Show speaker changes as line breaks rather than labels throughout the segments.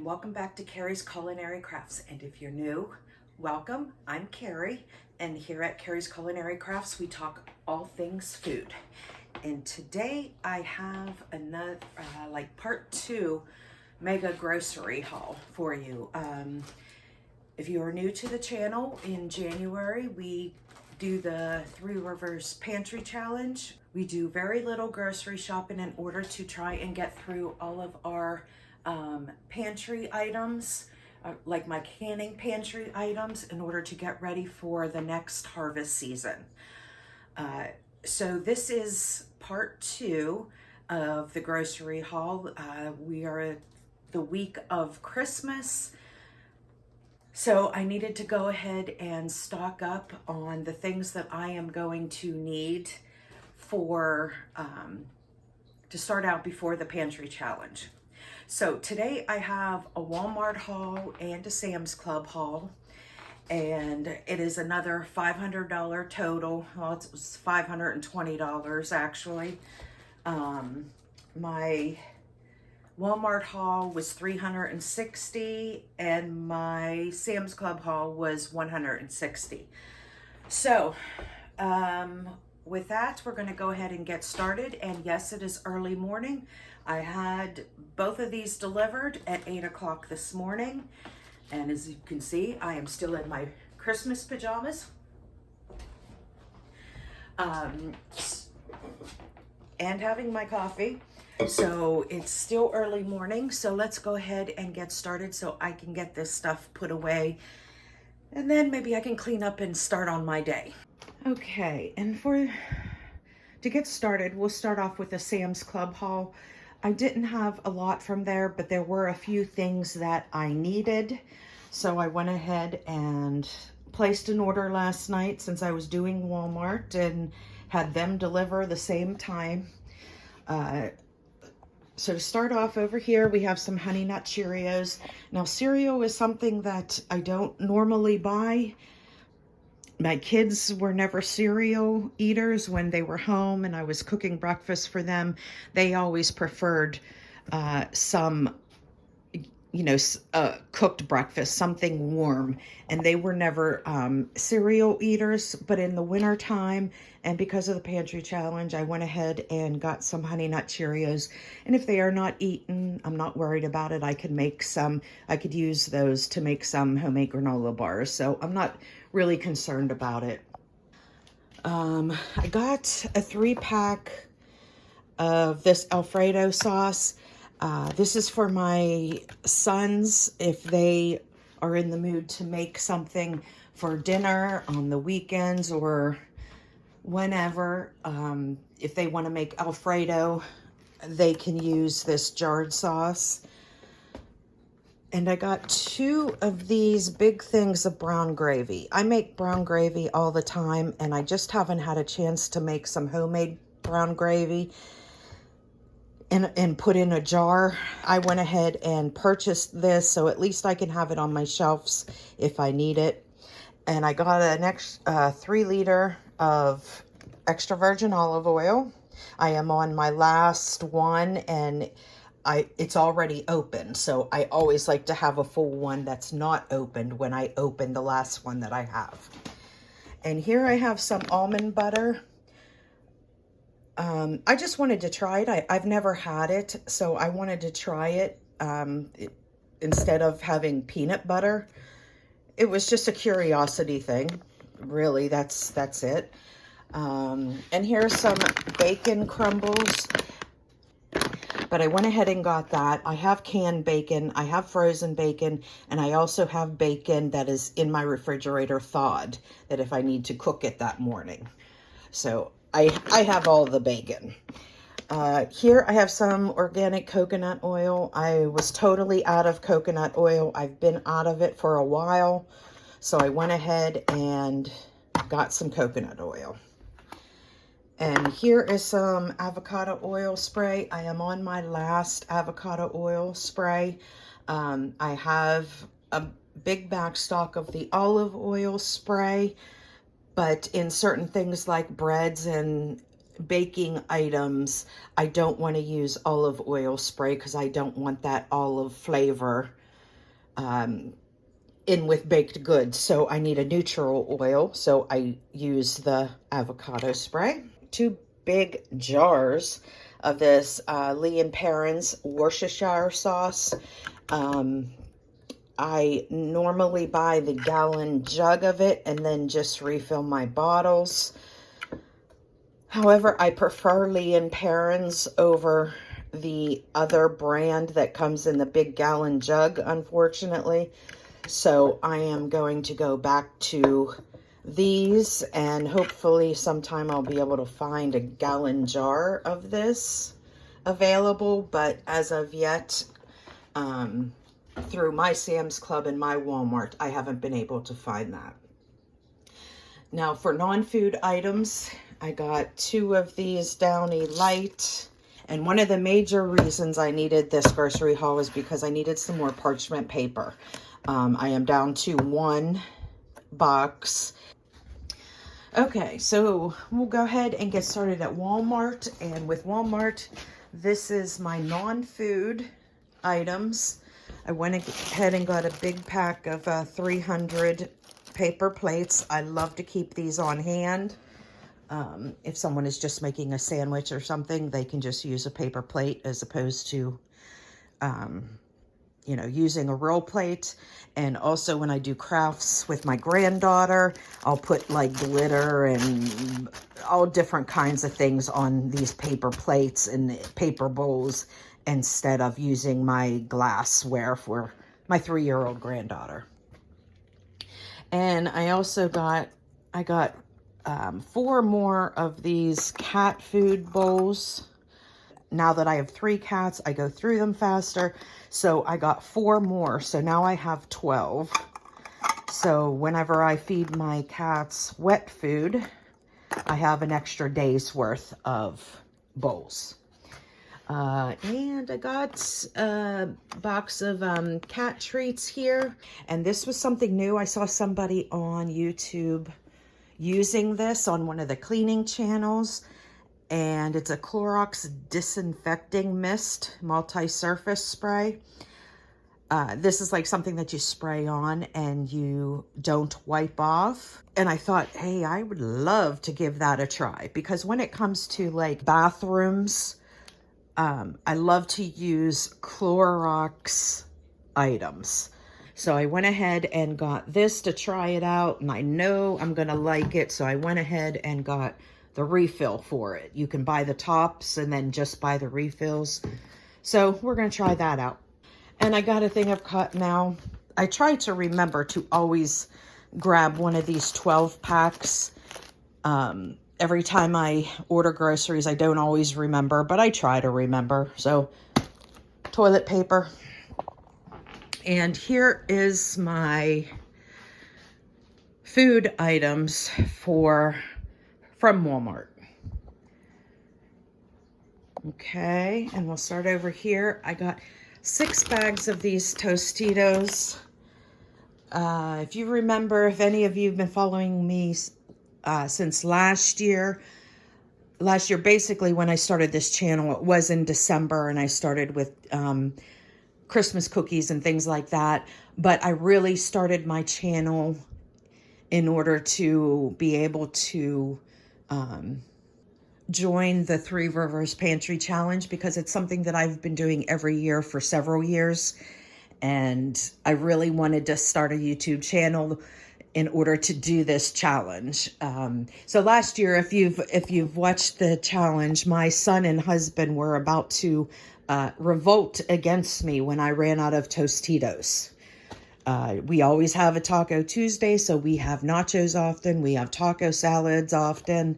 welcome back to Carrie's Culinary Crafts. And if you're new, welcome. I'm Carrie, and here at Carrie's Culinary Crafts, we talk all things food. And today I have another, part 2 mega grocery haul for you. If you are new to the channel, in January, we do the Three Rivers Pantry challenge. We do very little grocery shopping in order to try and get through all of our pantry items, like my canning pantry items, in order to get ready for the next harvest season. So this is part 2 of the grocery haul. We are the week of Christmas, so I needed to go ahead and stock up on the things that I am going to need for to start out before the pantry challenge. So today I have a Walmart haul and a Sam's Club haul, and it is another $500 total. Well, it was $520 actually. My Walmart haul was $360 and my Sam's Club haul was $160. So with that, we're going to go ahead and get started. And yes, it is early morning. I had both of these delivered at 8 o'clock this morning. And as you can see, I am still in my Christmas pajamas. And having my coffee. So it's still early morning. So let's go ahead and get started so I can get this stuff put away. And then maybe I can clean up and start on my day. Okay, and to get started, we'll start off with the Sam's Club haul. I didn't have a lot from there, but there were a few things that I needed. So I went ahead and placed an order last night since I was doing Walmart and had them deliver the same time. So to start off over here, we have some Honey Nut Cheerios. Now, cereal is something that I don't normally buy. My kids were never cereal eaters when they were home and I was cooking breakfast for them. They always preferred some, cooked breakfast, something warm. And they were never cereal eaters. But in the winter time, and because of the pantry challenge, I went ahead and got some Honey Nut Cheerios. And if they are not eaten, I'm not worried about it. I could use those to make some homemade granola bars. So I'm not really concerned about it. I got a 3-pack of this Alfredo sauce. This is for my sons if they are in the mood to make something for dinner on the weekends or whenever. If they want to make Alfredo, they can use this jarred sauce. And I got 2 of these big things of brown gravy. I make brown gravy all the time, and I just haven't had a chance to make some homemade brown gravy and put in a jar. I went ahead and purchased this, so at least I can have it on my shelves if I need it. And I got an extra 3 liter of extra virgin olive oil. I am on my last one, and it's already open, so I always like to have a full one that's not opened when I open the last one that I have. And here I have some almond butter. I just wanted to try it. I've never had it, so I wanted to try it instead of having peanut butter. It was just a curiosity thing, really. That's it. And here's some bacon crumbles. But I went ahead and got that. I have canned bacon, I have frozen bacon, and I also have bacon that is in my refrigerator thawed, that if I need to cook it that morning. So I have all the bacon. Here I have some organic coconut oil. I was totally out of coconut oil. I've been out of it for a while. So I went ahead and got some coconut oil. And here is some avocado oil spray. I am on my last avocado oil spray. I have a big back stock of the olive oil spray, but in certain things like breads and baking items, I don't want to use olive oil spray because I don't want that olive flavor in with baked goods. So I need a neutral oil. So I use the avocado spray. 2 big jars of this Lee and Perrins Worcestershire sauce. I normally buy the gallon jug of it and then just refill my bottles. However, I prefer Lee and Perrins over the other brand that comes in the big gallon jug, unfortunately. So I am going to go back to these, and hopefully sometime I'll be able to find a gallon jar of this available. But as of yet, through my Sam's Club and my Walmart, I haven't been able to find that. Now for non-food items, I got 2 of these Downy Light. And one of the major reasons I needed this grocery haul was because I needed some more parchment paper. I am down to 1 box. Okay, so we'll go ahead and get started at Walmart. And with Walmart, this is my non-food items. I went ahead and got a big pack of 300 paper plates. I love to keep these on hand. If someone is just making a sandwich or something, they can just use a paper plate as opposed to, you know, using a roll plate. And also when I do crafts with my granddaughter, I'll put like glitter and all different kinds of things on these paper plates and paper bowls instead of using my glassware for my 3-year-old granddaughter. And I also got, 4 more of these cat food bowls. Now that I have 3 cats, I go through them faster. So I got 4 more. So now I have 12. So whenever I feed my cats wet food, I have an extra day's worth of bowls. And I got a box of cat treats here. And this was something new. I saw somebody on YouTube using this on one of the cleaning channels, and it's a Clorox disinfecting mist multi-surface spray. This is like something that you spray on and you don't wipe off. And I thought, hey, I would love to give that a try, because when it comes to like bathrooms, I love to use Clorox items. So I went ahead and got this to try it out, and I know I'm going to like it. So I went ahead and got the refill for it. You can buy the tops and then just buy the refills. So we're going to try that out. And I got a thing of cotton now. I try to remember to always grab one of these 12 packs. Every time I order groceries, I don't always remember, but I try to remember. So toilet paper. And here is my food items from Walmart. Okay, and we'll start over here. I got 6 bags of these Tostitos. If you remember, if any of you have been following me since last year basically when I started this channel, it was in December, and I started with Christmas cookies and things like that. But I really started my channel in order to be able to join the Three Rivers Pantry challenge, because it's something that I've been doing every year for several years. And I really wanted to start a YouTube channel in order to do this challenge. So last year, if you've watched the challenge, my son and husband were about to revolt against me when I ran out of Tostitos. We always have a Taco Tuesday, so we have nachos often. We have taco salads often.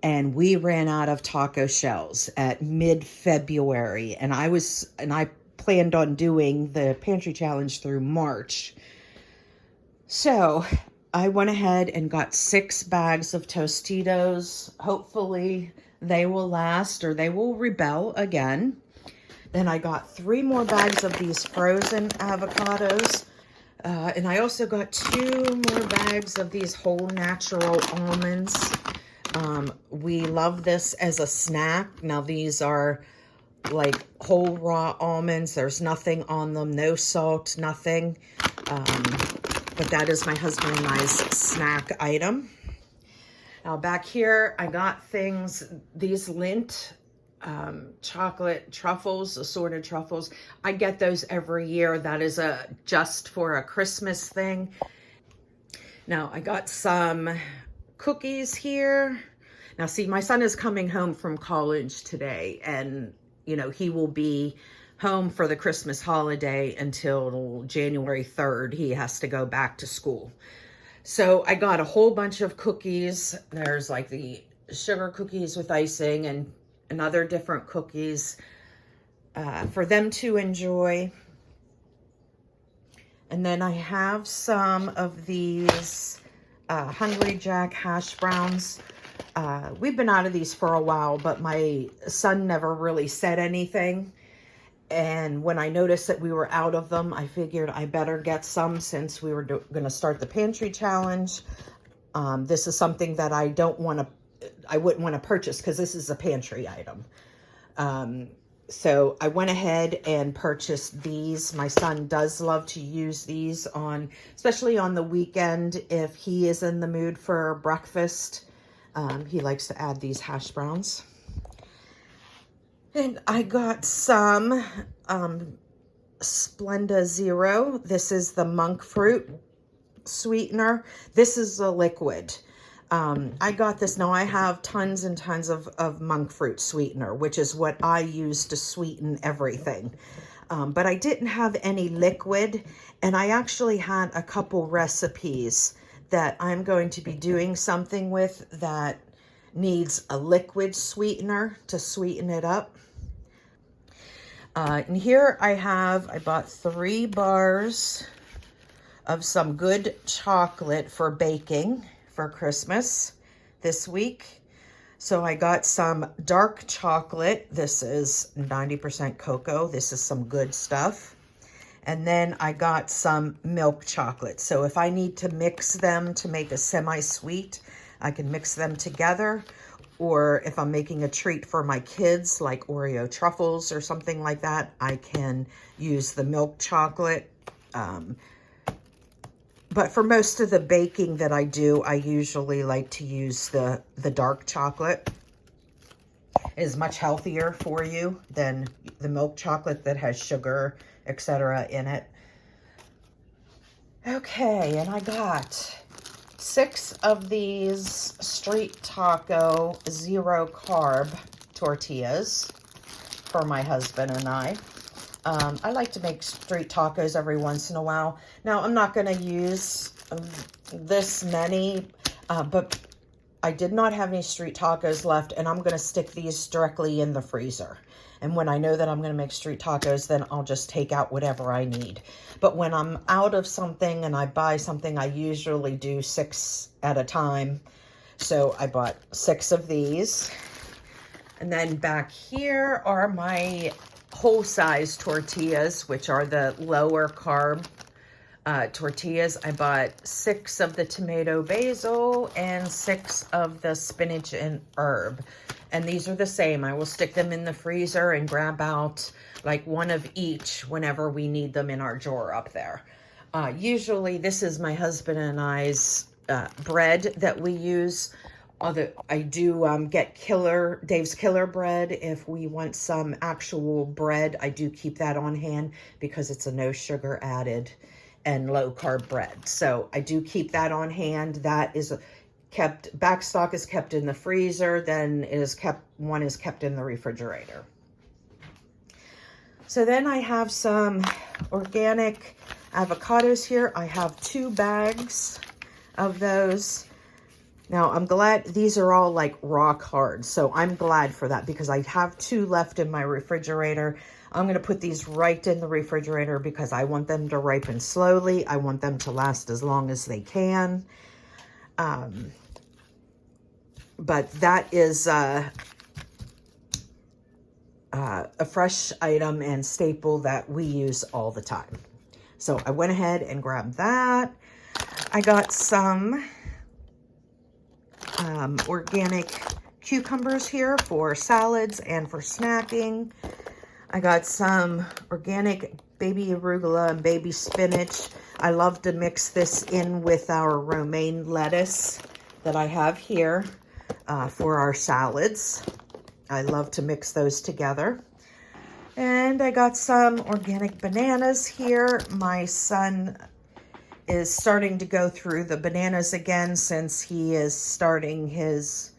And we ran out of taco shells at mid-February. And I planned on doing the pantry challenge through March. So I went ahead and got 6 bags of Tostitos. Hopefully they will last, or they will rebel again. Then I got 3 more bags of these frozen avocados. And I also got 2 more bags of these whole natural almonds. We love this as a snack. Now these are like whole raw almonds. There's nothing on them, no salt, nothing. But that is my husband and I's snack item. Now back here, I got things, these Lindt chocolate truffles, assorted truffles. I get those every year. That is just for a Christmas thing. Now I got some cookies here. Now see, my son is coming home from college today, and you know, he will be home for the Christmas holiday until January 3rd. He has to go back to school. So I got a whole bunch of cookies. There's like the sugar cookies with icing and other different cookies for them to enjoy. And then I have some of these Hungry Jack hash browns. We've been out of these for a while, but my son never really said anything. And when I noticed that we were out of them, I figured I better get some since we were going to start the pantry challenge. This is something that I wouldn't want to purchase because this is a pantry item. So I went ahead and purchased these. My son does love to use these especially on the weekend if he is in the mood for breakfast. He likes to add these hash browns. And I got some Splenda Zero. This is the monk fruit sweetener. This is a liquid. I got this. Now I have tons and tons of monk fruit sweetener, which is what I use to sweeten everything. But I didn't have any liquid, and I actually had a couple recipes that I'm going to be doing something with that needs a liquid sweetener to sweeten it up. And here I bought 3 bars of some good chocolate for baking for Christmas this week. So I got some dark chocolate. This is 90% cocoa. This is some good stuff. And then I got some milk chocolate. So if I need to mix them to make a semi-sweet, I can mix them together. Or if I'm making a treat for my kids, like Oreo truffles or something like that, I can use the milk chocolate. But for most of the baking that I do, I usually like to use the dark chocolate. It is much healthier for you than the milk chocolate that has sugar, etc. in it. Okay, and I got 6 of these street taco 0 carb tortillas for my husband and I. I like to make street tacos every once in a while. Now, I'm not going to use this many, but I did not have any street tacos left, and I'm going to stick these directly in the freezer. And when I know that I'm going to make street tacos, then I'll just take out whatever I need. But when I'm out of something and I buy something, I usually do 6 at a time. So I bought 6 of these. And then back here are my whole size tortillas, which are the lower carb tortillas. I bought 6 of the tomato basil and 6 of the spinach and herb. And these are the same. I will stick them in the freezer and grab out like 1 of each whenever we need them in our drawer up there. Usually this is my husband and I's bread that we use. Although I do get Dave's Killer bread. If we want some actual bread, I do keep that on hand because it's a no sugar added and low carb bread. So I do keep that on hand. That is kept, backstock is kept in the freezer, then one is kept in the refrigerator. So then I have some organic avocados here. I have 2 bags of those. Now, I'm glad these are all like rock hard, so I'm glad for that because I have 2 left in my refrigerator. I'm going to put these right in the refrigerator because I want them to ripen slowly. I want them to last as long as they can. But that is a fresh item and staple that we use all the time. So I went ahead and grabbed that. I got some organic cucumbers here for salads and for snacking. I got some organic baby arugula and baby spinach. I love to mix this in with our romaine lettuce that I have here for our salads. I love to mix those together. And I got some organic bananas here. My son is starting to go through the bananas again since he is starting his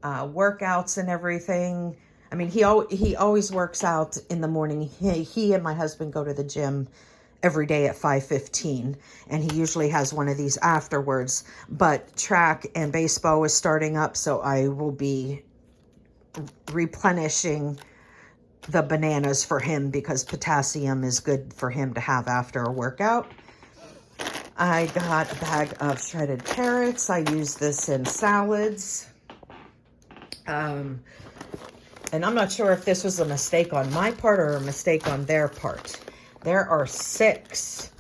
workouts and everything. I mean, he always works out in the morning. He and my husband go to the gym every day at 5:15, and he usually has one of these afterwards. But track and baseball is starting up, so I will be replenishing the bananas for him because potassium is good for him to have after a workout. I got a bag of shredded carrots. I use this in salads. And I'm not sure if this was a mistake on my part or a mistake on their part. There are 6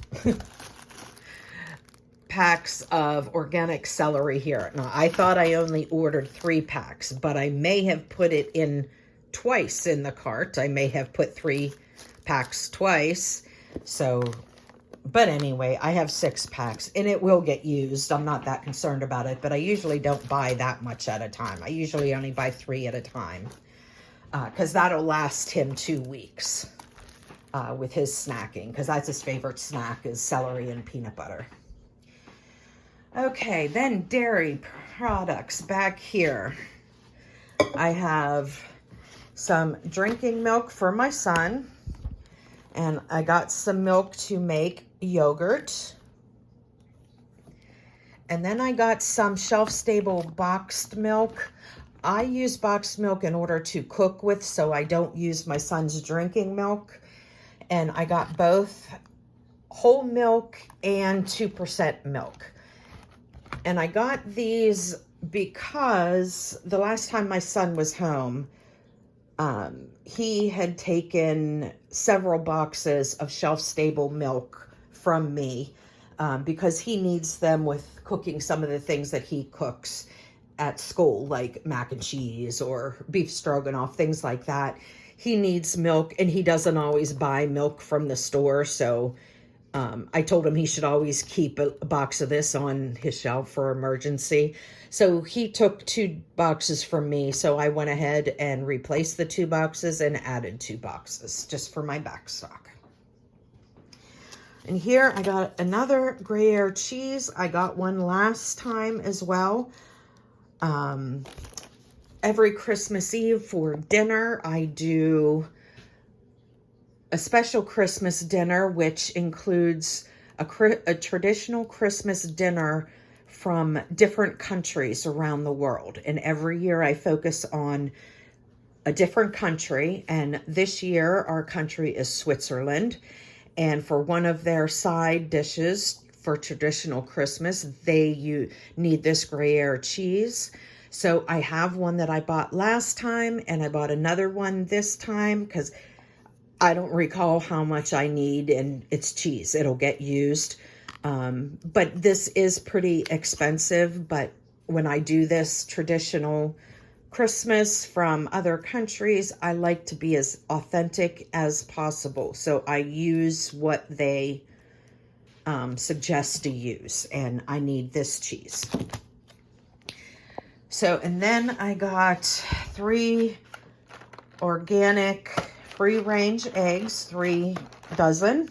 packs of organic celery here. Now, I thought I only ordered 3 packs, but I may have put it in twice in the cart. I may have put 3 packs twice. So, but anyway, I have 6 packs and it will get used. I'm not that concerned about it, but I usually don't buy that much at a time. I usually only buy 3 at a time because that'll last him 2 weeks with his snacking, because that's his favorite snack is celery and peanut butter. Okay, then dairy products back here. I have some drinking milk for my son, and I got some milk to make yogurt. And then I got some shelf-stable boxed milk. I use boxed milk in order to cook with, so I don't use my son's drinking milk. And I got both whole milk and 2% milk. And I got these because the last time my son was home, he had taken several boxes of shelf-stable milk from me because he needs them with cooking some of the things that he cooks at school, like mac and cheese or beef stroganoff, things like that. He needs milk, and he doesn't always buy milk from the store, so I told him he should always keep a box of this on his shelf for emergency. So he took 2 boxes from me, so I went ahead and replaced the 2 boxes and added 2 boxes just for my back stock. And here I got another Gruyere cheese. I got one last time as well. Every Christmas Eve for dinner, I do a special Christmas dinner, which includes a traditional Christmas dinner from different countries around the world. And every year I focus on a different country. And this year our country is Switzerland. And for one of their side dishes for traditional Christmas, you need this Gruyere cheese. So I have one that I bought last time, and I bought another one this time because I don't recall how much I need, and it's cheese. It'll get used. But this is pretty expensive, but when I do this traditional Christmas from other countries, I like to be as authentic as possible. So I use what they suggest to use, and I need this cheese. So, and then I got 3 organic free-range eggs, 3 dozen.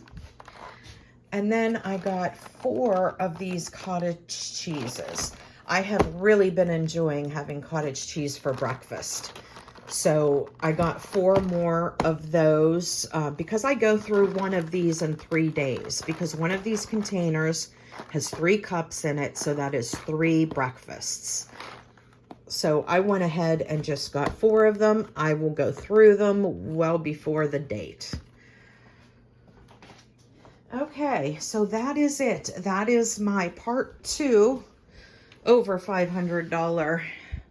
And then I got 4 of these cottage cheeses. I have really been enjoying having cottage cheese for breakfast. So I got 4 more of those because I go through one of these in 3 days, because one of these containers has 3 cups in it. So that is 3 breakfasts. So I went ahead and just got 4 of them. I will go through them well before the date. Okay, so that is it. That is my part 2 over $500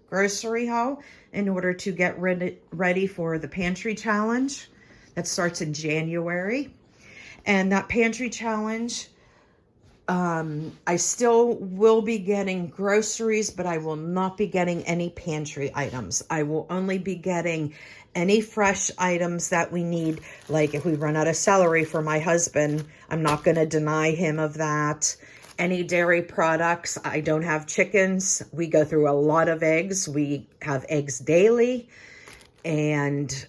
grocery haul in order to get ready for the pantry challenge that starts in January. And that pantry challenge, I still will be getting groceries, but I will not be getting any pantry items. I will only be getting any fresh items that we need. Like if we run out of celery for my husband, I'm not going to deny him of that. Any dairy products. I don't have chickens. We go through a lot of eggs. We have eggs daily. And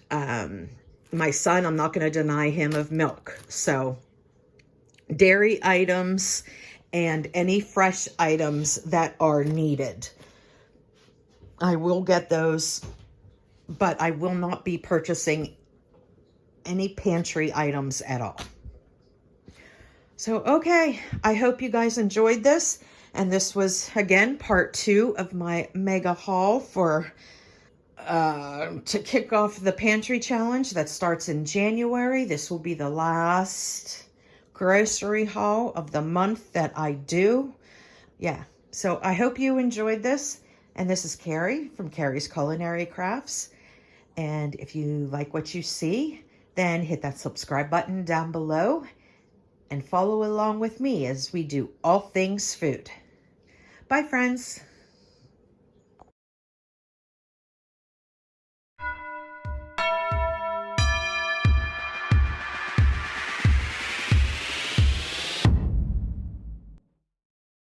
my son, I'm not going to deny him of milk. So dairy items and any fresh items that are needed, I will get those, but I will not be purchasing any pantry items at all. So, okay, I hope you guys enjoyed this. And this was, again, part 2 of my mega haul for to kick off the pantry challenge that starts in January. This will be the last grocery haul of the month that I do. Yeah, so I hope you enjoyed this. And this is Carrie from Carrie's Culinary Crafts. And if you like what you see, then hit that subscribe button down below and follow along with me as we do all things food. Bye, friends.